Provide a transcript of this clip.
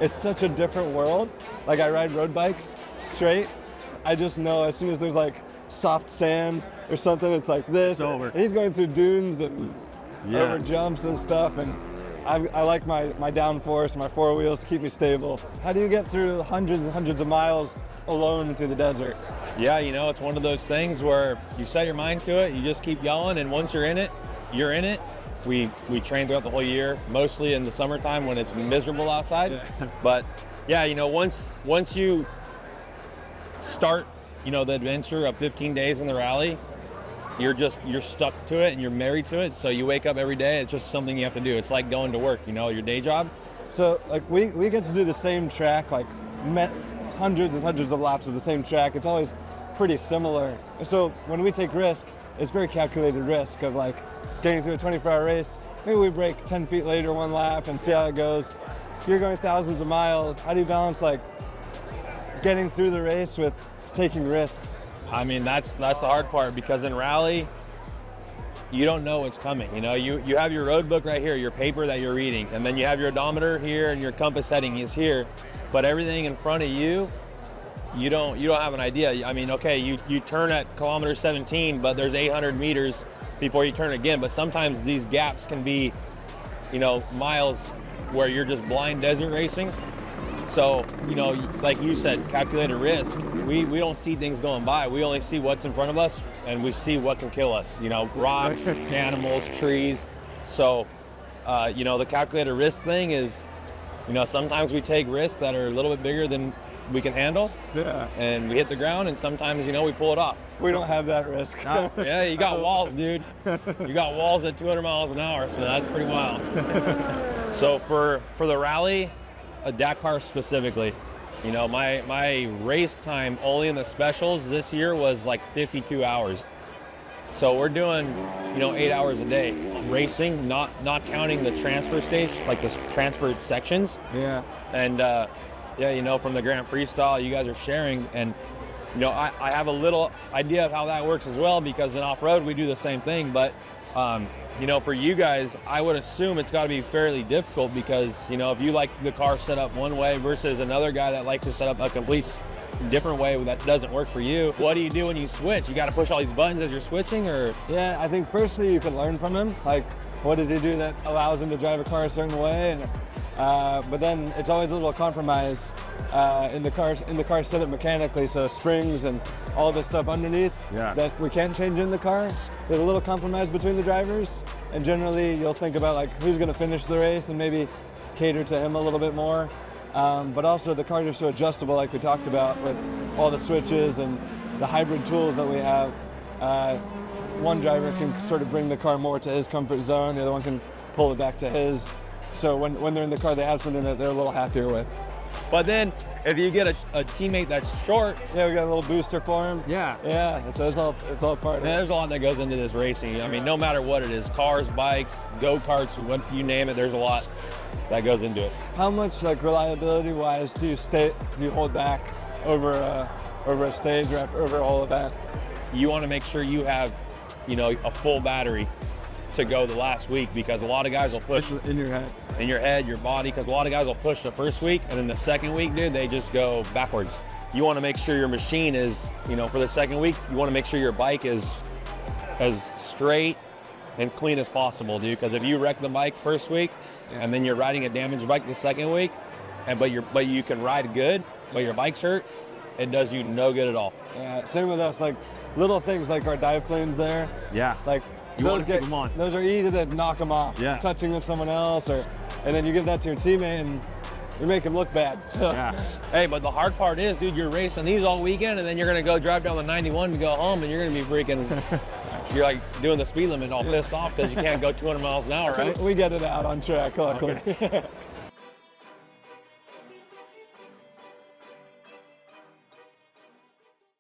it's such a different world. Like I ride road bikes straight. I just know as soon as there's like soft sand or something, it's like this. It's over. And he's going through dunes and over jumps and stuff. And I like my downforce, my four wheels to keep me stable. How do you get through hundreds and hundreds of miles alone through the desert? Yeah, you know, it's one of those things where you set your mind to it, you just keep going, and once you're in it, you're in it. We train throughout the whole year, mostly in the summertime when it's miserable outside. Yeah. But yeah, you know, once you start, you know, the adventure of 15 days in the rally, you're stuck to it and you're married to it. So you wake up every day, it's just something you have to do. It's like going to work, you know, your day job. So like we get to do the same track, like hundreds and hundreds of laps of the same track. It's always pretty similar. So when we take risk, it's very calculated risk of like getting through a 24-hour race. Maybe we break 10 feet later one lap and see how it goes. If you're going thousands of miles, how do you balance like getting through the race with taking risks? I mean, that's the hard part, because in rally, you don't know what's coming. You know, you have your road book right here, your paper that you're reading, and then you have your odometer here and your compass heading is here. But everything in front of you, you don't have an idea. I mean, okay, you turn at kilometer 17, but there's 800 meters before you turn again. But sometimes these gaps can be, you know, miles where you're just blind desert racing. So, you know, like you said, calculated risk. We don't see things going by. We only see what's in front of us, and we see what can kill us. You know, rocks, animals, trees. So, you know, the calculated risk thing is, you know, sometimes we take risks that are a little bit bigger than we can handle. Yeah. And we hit the ground, and sometimes, you know, we pull it off. We don't have that risk. Yeah, you got walls, dude. You got walls at 200 miles an hour, so that's pretty wild. So for the rally, a Dakar specifically, you know, my race time only in the specials this year was like 52 hours. So we're doing, you know, 8 hours a day racing, not counting the transfer stage, like the transfer sections. Yeah. And yeah, you know, from the Grand Prix style, you guys are sharing, and you know, I have a little idea of how that works as well, because in off-road we do the same thing. But you know, for you guys, I would assume it's got to be fairly difficult, because, you know, if you like the car set up one way versus another guy that likes to set up a complete different way that doesn't work for you, what do you do when you switch? You got to push all these buttons as you're switching, or? Yeah, I think firstly you can learn from him. Like, what does he do that allows him to drive a car a certain way? And but then it's always a little compromise in the car set up mechanically. So springs and all this stuff underneath that we can't change in the car. There's a little compromise between the drivers, and generally you'll think about like who's going to finish the race and maybe cater to him a little bit more. But also the cars are so adjustable, like we talked about, with all the switches and the hybrid tools that we have. One driver can sort of bring the car more to his comfort zone, the other one can pull it back to his. So when they're in the car, they have something that they're a little happier with. But then if you get a teammate that's short, yeah, we got a little booster for him. Yeah. So it's all part of it. There's a lot that goes into this racing. I mean, no matter what it is, cars, bikes, go-karts, what you name it, there's a lot that goes into it. How much, like, reliability-wise do you hold back over a stage or over a whole event? You want to make sure you have, you know, a full battery to go the last week, because a lot of guys will push in your head, your body, because a lot of guys will push the first week, and then the second week, dude, they just go backwards. You want to make sure your machine is, you know, for the second week, you want to make sure your bike is as straight and clean as possible, dude, because if you wreck the bike first week and then you're riding a damaged bike the second week, but you can ride good, but your bike's hurt, it does you no good at all. Yeah, same with us, like little things like our dive planes there. Yeah. Like those are easy to knock them off. Yeah. Touching with someone else, and then you give that to your teammate and you make him look bad. So. Yeah. Hey, but the hard part is, dude, you're racing these all weekend, and then you're gonna go drive down the 91 to go home, and you're gonna be freaking, you're like doing the speed limit all pissed off because you can't go 200 miles an hour, right? We get it out on track, luckily. Okay.